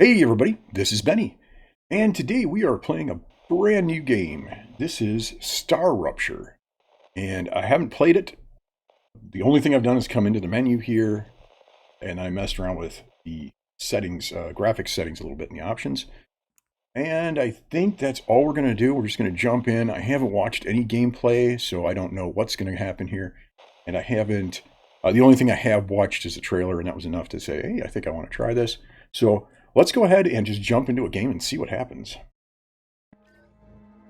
Hey everybody, this is Benny, and today we are playing a brand new game. This is StarRupture, and I haven't played it. The only thing I've done is come into the menu here, and I messed around with the settings, graphics settings a little bit in the options. And I think that's all we're going to do. We're just going to jump in. I haven't watched any gameplay, so I don't know what's going to happen here. And I haven't, the only thing I have watched is a trailer, and that was enough to say, hey, I think I want to try this. So let's go ahead and just jump into a game and see what happens.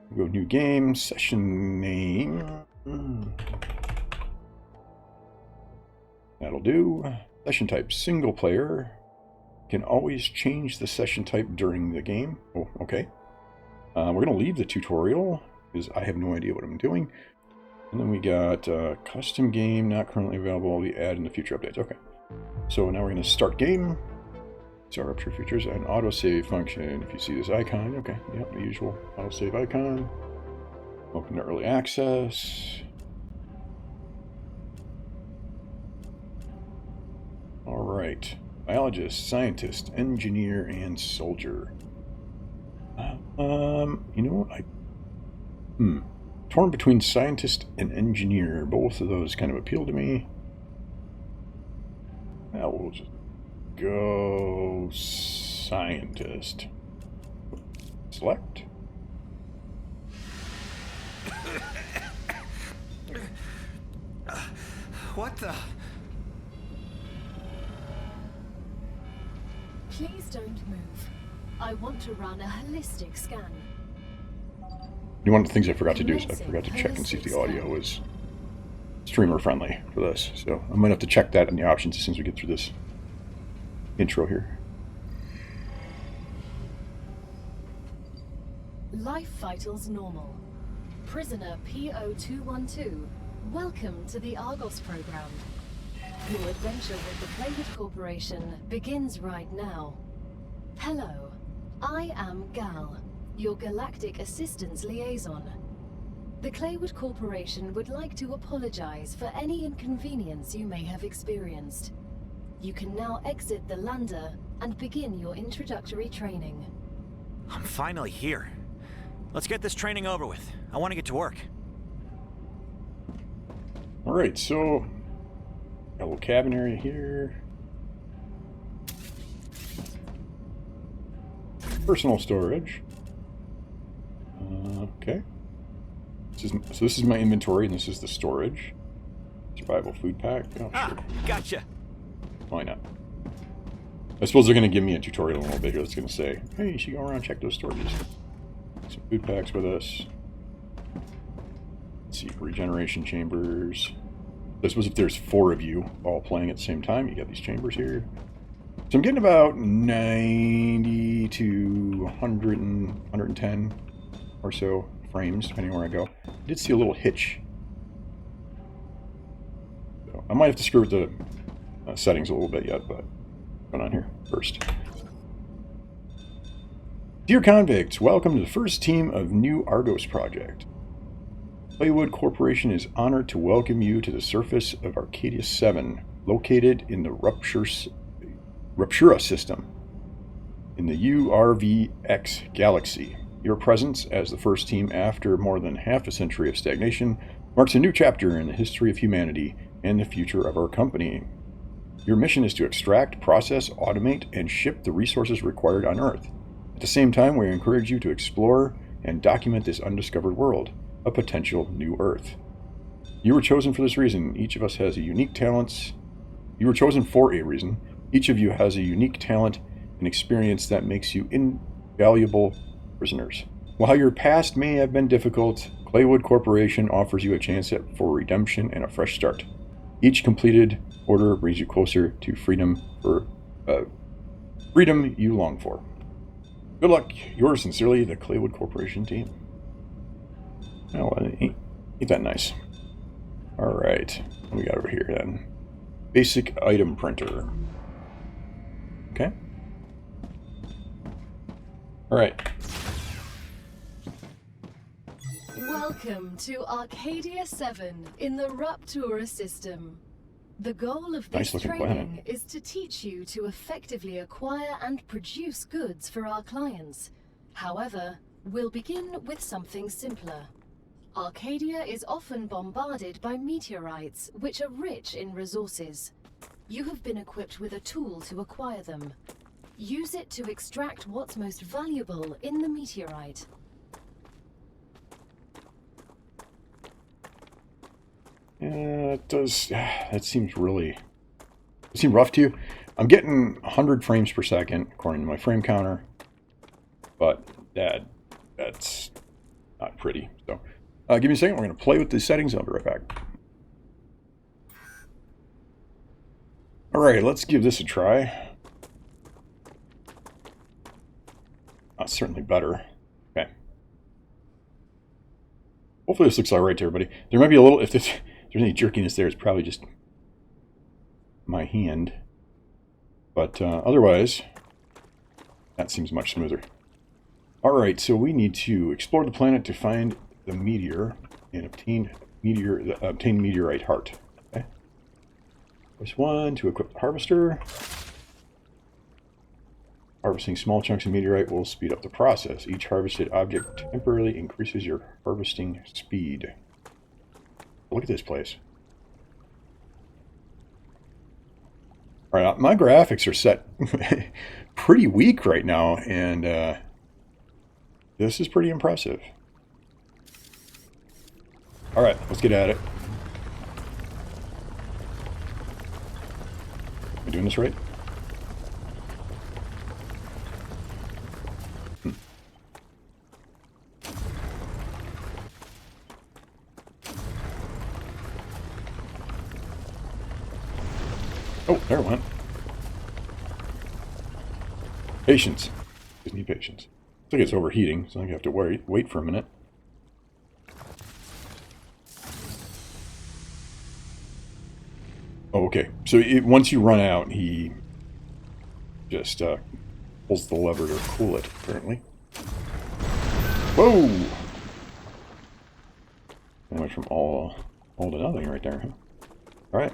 We'll go new game, session name. That'll do. Session type, single player. Can always change the session type during the game. Oh, okay. We're going to leave the tutorial because I have no idea what I'm doing. And then we got custom game, not currently available. We add in the future updates. Okay. So now we're going to start game. StarRupture features an autosave function. If you see this icon, okay, yep, the usual autosave icon. Welcome to early access. All right. Biologist, scientist, engineer, and soldier. You know what? Torn between scientist and engineer. Both of those kind of appeal to me. Now we'll just go scientist. Select. What the? Please don't move. I want to run a holistic scan. One of the things I forgot to do is I forgot to check and see if the audio is streamer friendly for this. So I'm going to have to check that in the options as soon as we get through this intro here. Life vitals normal. Prisoner PO212, welcome to the Argos program. Your adventure with the Playwood Corporation begins right now. Hello, I am Gal, your Galactic Assistance Liaison. The Claywood Corporation would like to apologize for any inconvenience you may have experienced. You can now exit the lander and begin your introductory training. I'm finally here. Let's get this training over with. I want to get to work. All right, so got a little cabin area here. Personal storage. Okay. So this is my inventory, and this is the storage. Survival food pack. Oh, sure. Gotcha. Why not? I suppose they're going to give me a tutorial in a little bit. It's going to say, hey, you should go around and check those storages. Some food packs with us. Let's see, regeneration chambers. I suppose if there's 4 of you all playing at the same time, you got these chambers here. So I'm getting about 90 to 100 and 110 or so frames, depending where I go. I did see a little hitch. So I might have to screw with the settings a little bit yet, but what's going on here first? Dear convicts, welcome to the first team of New Argos Project. Playwood Corporation is honored to welcome you to the surface of Arcadia 7, located in the Ruptura system in the URVX galaxy. Your presence as the first team after more than half a century of stagnation marks a new chapter in the history of humanity and the future of our company. Your mission is to extract, process, automate, and ship the resources required on Earth. At the same time, we encourage you to explore and document this undiscovered world, a potential new Earth. You were chosen for this reason. Each of us has a unique talents. You were chosen for a reason. Each of you has a unique talent and experience that makes you invaluable prisoners. While your past may have been difficult, Claywood Corporation offers you a chance for redemption and a fresh start. Each completed order brings you closer to freedom you long for. Good luck. Yours sincerely, the Claywood Corporation team. Oh, ain't that nice. All right, what we got over here then? Basic item printer. Okay. All right. Welcome to Arcadia 7 in the Ruptura system. The goal of this Nice-looking training planet. is to teach you to effectively acquire and produce goods for our clients. However, we'll begin with something simpler. Arcadia is often bombarded by meteorites, which are rich in resources. You have been equipped with a tool to acquire them. Use it to extract what's most valuable in the meteorite. Yeah, it does. That seems really. It seems rough to you. I'm getting 100 frames per second according to my frame counter, but that's not pretty. So, give me a second. We're going to play with the settings. I'll be right back. All right, let's give this a try. That's certainly better. Okay. Hopefully this looks all right to everybody. There might be a little, if there's any jerkiness there, it's probably just my hand. But otherwise, that seems much smoother. All right, so we need to explore the planet to find the meteor and obtain meteorite heart. Okay. Press 1 to equip the harvester. Harvesting small chunks of meteorite will speed up the process. Each harvested object temporarily increases your harvesting speed. Look at this place. All right, my graphics are set pretty weak right now, and this is pretty impressive. All right, let's get at it. Am I doing this right? Oh, there it went. Patience. Just need patience. Looks like it's overheating, so I have to wait for a minute. Oh, okay. So once you run out, he just pulls the lever to cool it, apparently. Whoa! I went from all to nothing right there, huh? Alright.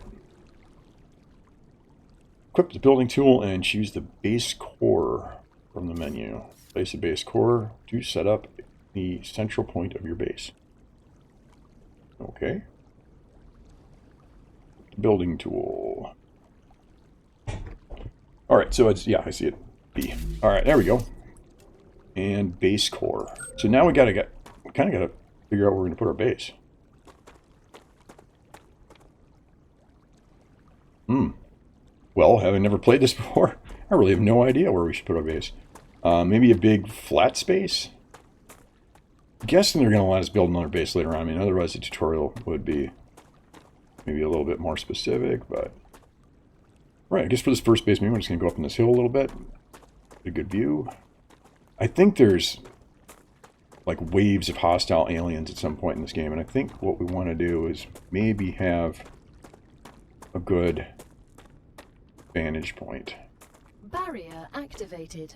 Equip the building tool and choose the base core from the menu. Place the base core to set up the central point of your base. Okay. Building tool. Alright, so it's, yeah, I see it. B. Alright, there we go. And base core. So now we kind of gotta figure out where we're gonna put our base. Well, having never played this before, I really have no idea where we should put our base. Maybe a big flat space? I'm guessing they're going to let us build another base later on. I mean, otherwise the tutorial would be maybe a little bit more specific, but... Right, I guess for this first base, maybe we're just going to go up on this hill a little bit. Get a good view. I think there's like waves of hostile aliens at some point in this game, and I think what we want to do is maybe have a good vantage point. Barrier activated.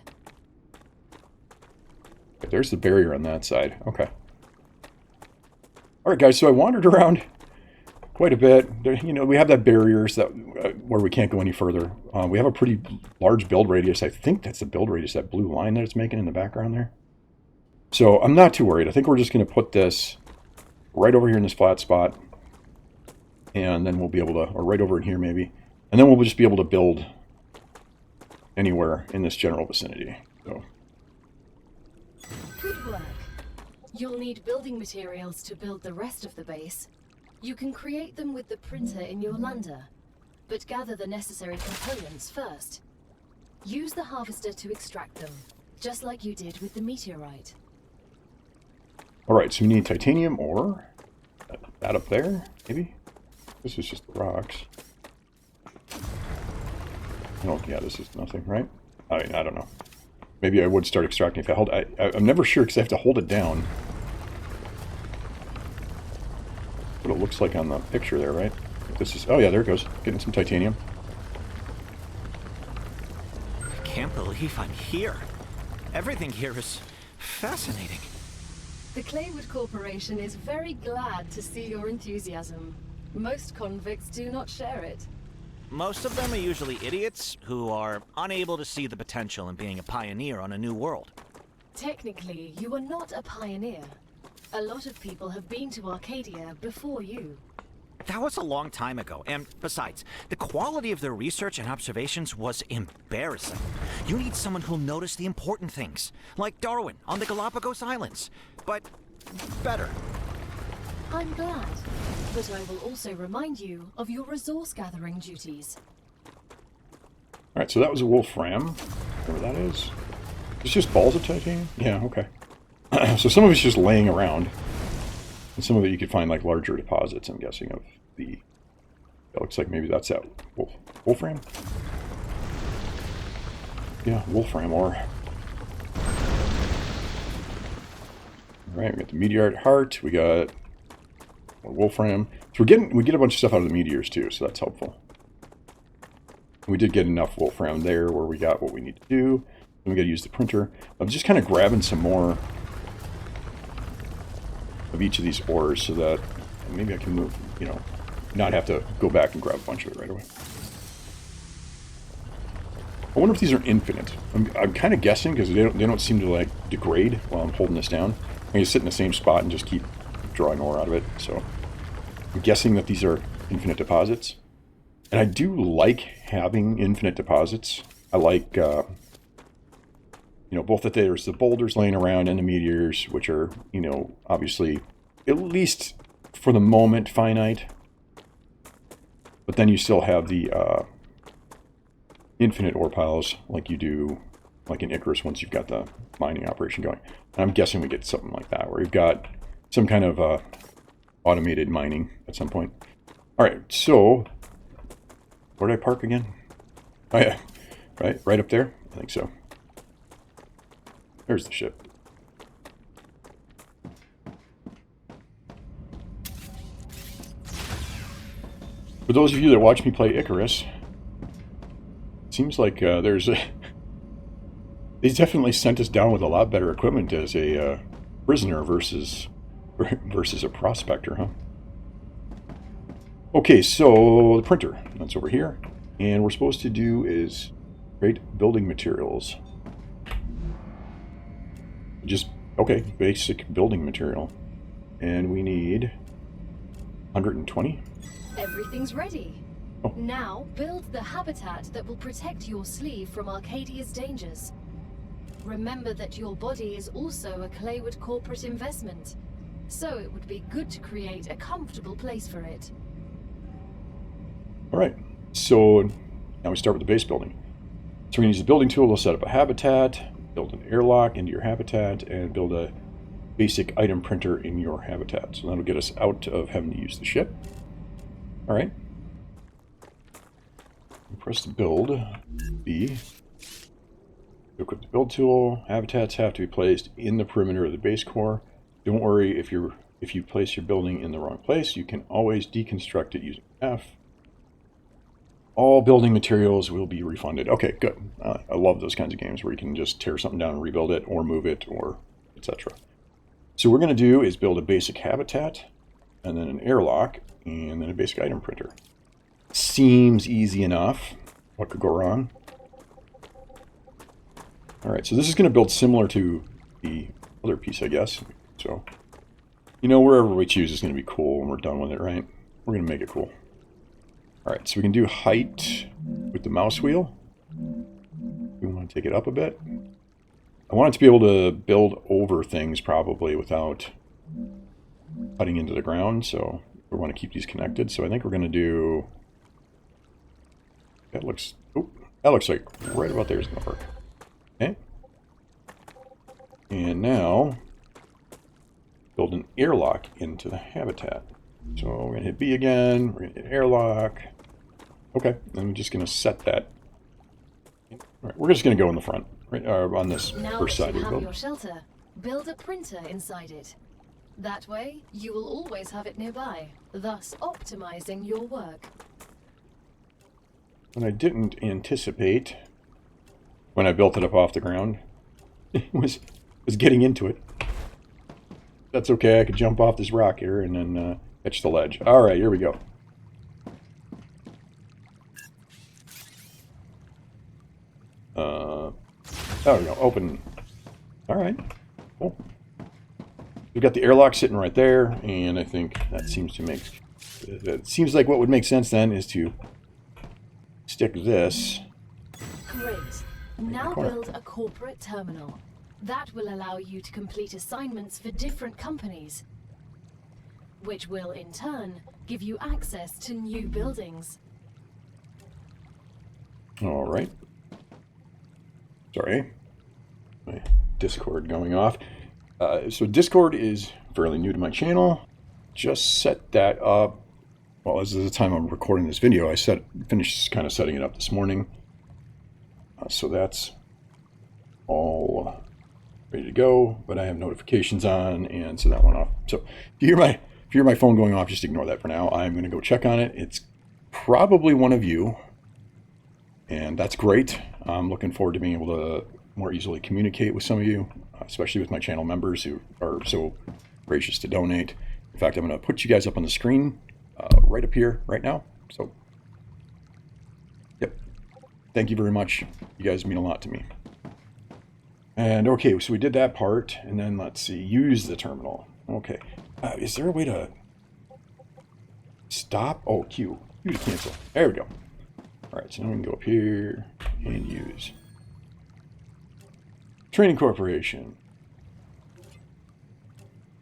There's the barrier on that side. Okay. Alright guys, so I wandered around quite a bit. There, you know, we have that barriers that where we can't go any further. We have a pretty large build radius. I think that's the build radius, that blue line that it's making in the background there. So I'm not too worried. I think we're just going to put this right over here in this flat spot. And then we'll be able to, or right over in here maybe. And then we'll just be able to build anywhere in this general vicinity. So. Good work. You'll need building materials to build the rest of the base. You can create them with the printer in your lander, but gather the necessary components first. Use the harvester to extract them, just like you did with the meteorite. Alright, so we need titanium ore. That up there, maybe? This is just the rocks. Oh, yeah, this is nothing, right? I mean, I don't know. Maybe I would start extracting if I hold... I'm never sure because I have to hold it down. What it looks like on the picture there, right? This is... Oh, yeah, there it goes. Getting some titanium. I can't believe I'm here. Everything here is fascinating. The Claywood Corporation is very glad to see your enthusiasm. Most convicts do not share it. most of them are usually idiots who are unable to see the potential in being a pioneer on a new world. Technically, you are not a pioneer. A lot of people have been to Arcadia before you. That was a long time ago, and besides, the quality of their research and observations was embarrassing. You need someone who'll notice the important things, like Darwin on the Galapagos Islands, but better. I'm glad, but I will also remind you of your resource gathering duties. Alright, so that was a wolfram. Whatever that is. It's just balls of titanium? Yeah, okay. So some of it's just laying around. And some of it you could find like larger deposits, I'm guessing, of the... That looks like maybe that's that wolfram? Yeah, wolfram ore. Alright, we got the meteorite heart, we got more wolfram. So we get a bunch of stuff out of the meteors too, so that's helpful. We did get enough wolfram there where we got what we need to do. Then we got to use the printer. I'm just kind of grabbing some more of each of these ores so that maybe I can move, you know, not have to go back and grab a bunch of it right away. I wonder if these are infinite. I'm kind of guessing because they don't seem to like degrade while I'm holding this down. I can sit in the same spot and just keep drawing ore out of it. So I'm guessing that these are infinite deposits. And I do like having infinite deposits. I like, you know, both that there's the boulders laying around and the meteors, which are, you know, obviously, at least for the moment, finite. But then you still have the infinite ore piles like you do, like in Icarus once you've got the mining operation going. And I'm guessing we get something like that, where you've got some kind of automated mining at some point. All right, so... Where did I park again? Oh yeah, right up there? I think so. There's the ship. For those of you that watch me play Icarus, it seems like there's a... They definitely sent us down with a lot better equipment as a prisoner versus a prospector, huh? Okay, so the printer, that's over here. And we're supposed to do is create building materials. Just, okay, basic building material. And we need 120. Everything's ready. Oh. Now, build the habitat that will protect your sleeve from Arcadia's dangers. Remember that your body is also a Claywood corporate investment, so it would be good to create a comfortable place for it. Alright, so now we start with the base building. So we're going to use the building tool to set up a habitat, build an airlock into your habitat, and build a basic item printer in your habitat. So that'll get us out of having to use the ship. Alright. Press the build, B. Equip the build tool. Habitats have to be placed in the perimeter of the base core. Don't worry if you place your building in the wrong place. You can always deconstruct it using F. All building materials will be refunded. Okay, good. I love those kinds of games where you can just tear something down and rebuild it, or move it, or etc. So what we're going to do is build a basic habitat, and then an airlock, and then a basic item printer. Seems easy enough. What could go wrong? Alright, so this is going to build similar to the other piece, I guess. So, you know, wherever we choose is going to be cool when we're done with it, right? We're going to make it cool. Alright, so we can do height with the mouse wheel. We want to take it up a bit. I want it to be able to build over things probably without cutting into the ground, so we want to keep these connected. So I think we're going to do... That looks like right about there is going to work. Okay. And now, build an airlock into the habitat. So we're going to hit B again, we're going to hit airlock. Okay, and I'm just going to set that. All right, we're just going to go in the front, right, on this first side. Now that you have your shelter, build a printer inside it. That way, you will always have it nearby, thus optimizing your work. What I didn't anticipate when I built it up off the ground was getting into it. That's okay, I could jump off this rock here and then catch the ledge. Alright, here we go. There we go. Open. All right. Cool. We've got the airlock sitting right there, and I think that seems to make... It seems like what would make sense then is to stick this... Great. Now build a corporate terminal. That will allow you to complete assignments for different companies, which will in turn give you access to new buildings. All right. Sorry. My Discord going off. So Discord is fairly new to my channel. Just set that up. Well, as of the time I'm recording this video, I finished kind of setting it up this morning. So that's all ready to go, but I have notifications on, and so that went off. So if you hear my phone going off, just ignore that for now. I'm going to go check on it. It's probably one of you, and that's great. I'm looking forward to being able to more easily communicate with some of you, especially with my channel members who are so gracious to donate. In fact, I'm going to put you guys up on the screen right up here right now. So, yep. Thank you very much. You guys mean a lot to me. And okay, so we did that part, and then let's see, use the terminal. Okay. Is there a way to stop? Oh, Q. Q to cancel. There we go. All right, so now we can go up here and use Training Corporation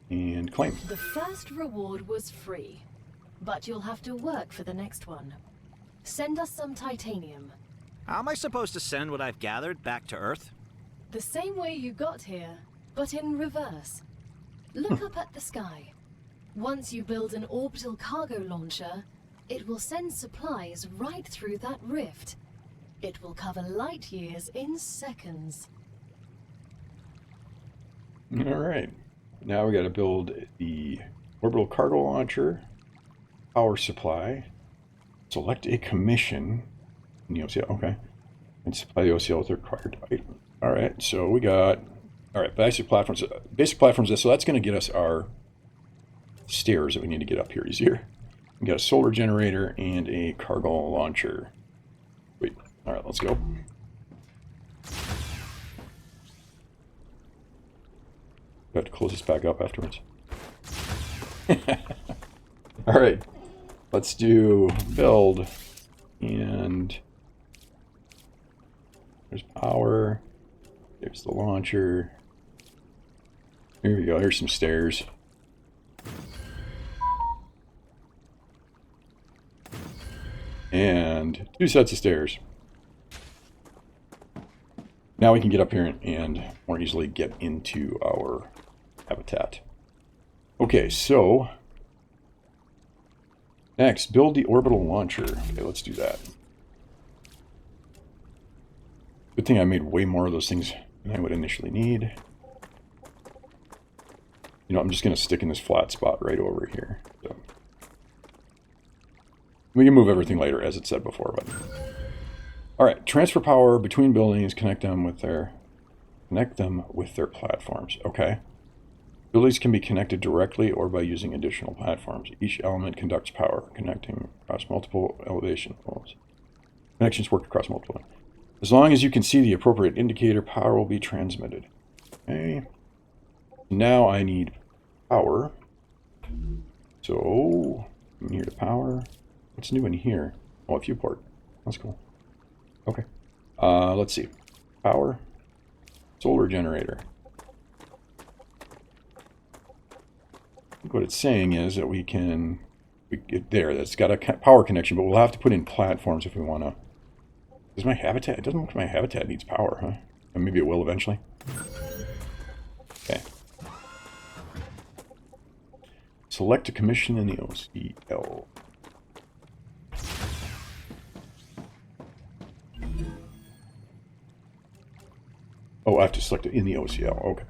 and claim. The first reward was free, but you'll have to work for the next one. Send us some titanium. How am I supposed to send what I've gathered back to Earth? The same way you got here, but in reverse. Look up at the sky. Once you build an orbital cargo launcher, it will send supplies right through that rift. It will cover light years in seconds. All right. Now we got to build the orbital cargo launcher, power supply, select a commission in the OCL, okay, and supply the OCL with the required item. All right, so we got, all right, basic platforms. So that's going to get us our stairs that we need to get up here easier. We got a solar generator and a cargo launcher. Wait, all right, let's go. Got to close this back up afterwards. All right, let's do build, and there's power. There's the launcher. Here we go. Here's some stairs. And 2 sets of stairs. Now we can get up here and more easily get into our habitat. Okay, so next, build the orbital launcher. Okay, let's do that. Good thing I made way more of those things than I would initially need. You know, I'm just going to stick in this flat spot right over here. So we can move everything later, as it said before. But all right, transfer power between buildings. Connect them with their platforms. Okay. Buildings can be connected directly or by using additional platforms. Each element conducts power, connecting across multiple elevation levels. Connections work across multiple. As long as you can see the appropriate indicator, power will be transmitted. Okay. Now I need power. So, I'm here to power. What's new in here? Oh, a view port. That's cool. Okay. Let's see. Power. Solar generator. I think what it's saying is that we get there. That's got a power connection, but we'll have to put in platforms if we want to. Does my habitat? It doesn't look like my habitat needs power, huh? And maybe it will eventually. Okay. Select a commission in the OCL. Oh, I have to select it in the OCL. Okay.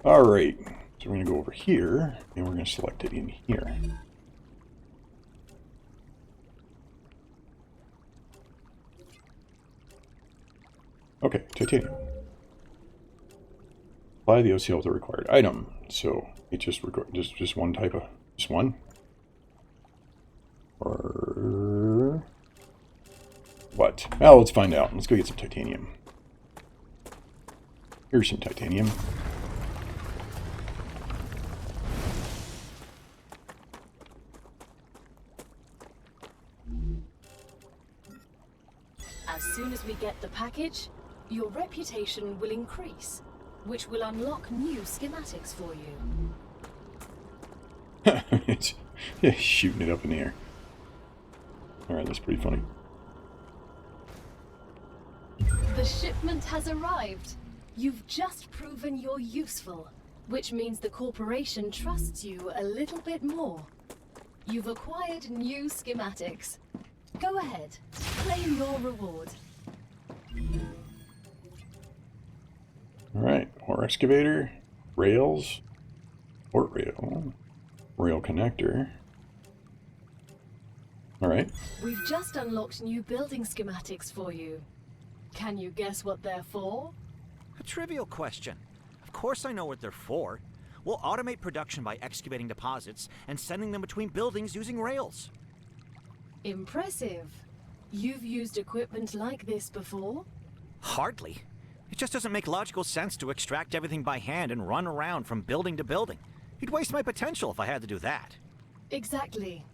All right. So we're going to go over here, and we're going to select it in here. Okay, titanium. Apply the OCL with the required item. So it just one type of, just one. Or What? Well, let's find out. Let's go get some titanium. Here's some titanium. As soon as we get the package, your reputation will increase, which will unlock new schematics for you. It's shooting it up in the air. Alright, that's pretty funny. The shipment has arrived. You've just proven you're useful, which means the corporation trusts you a little bit more. You've acquired new schematics. Go ahead, claim your reward. Alright, ore excavator, rails, port rail, rail connector. Alright. We've just unlocked new building schematics for you. Can you guess what they're for? A trivial question. Of course I know what they're for. We'll automate production by excavating deposits and sending them between buildings using rails. Impressive. You've used equipment like this before? Hardly. It just doesn't make logical sense to extract everything by hand and run around from building to building. You'd waste my potential if I had to do that. Exactly.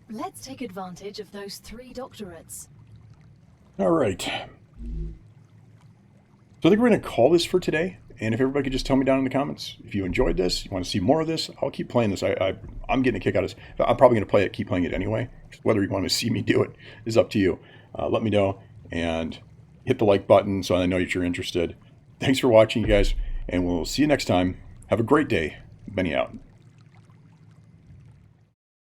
Let's take advantage of those 3 doctorates. Alright. So I think we're going to call this for today. And if everybody could just tell me down in the comments, if you enjoyed this, you want to see more of this, I'll keep playing this. I'm getting a kick out of this. I'm probably going to play it, keep playing it anyway. Whether you want to see me do it is up to you. Let me know and hit the like button so I know that you're interested. Thanks for watching, you guys, and we'll see you next time. Have a great day. Benny out.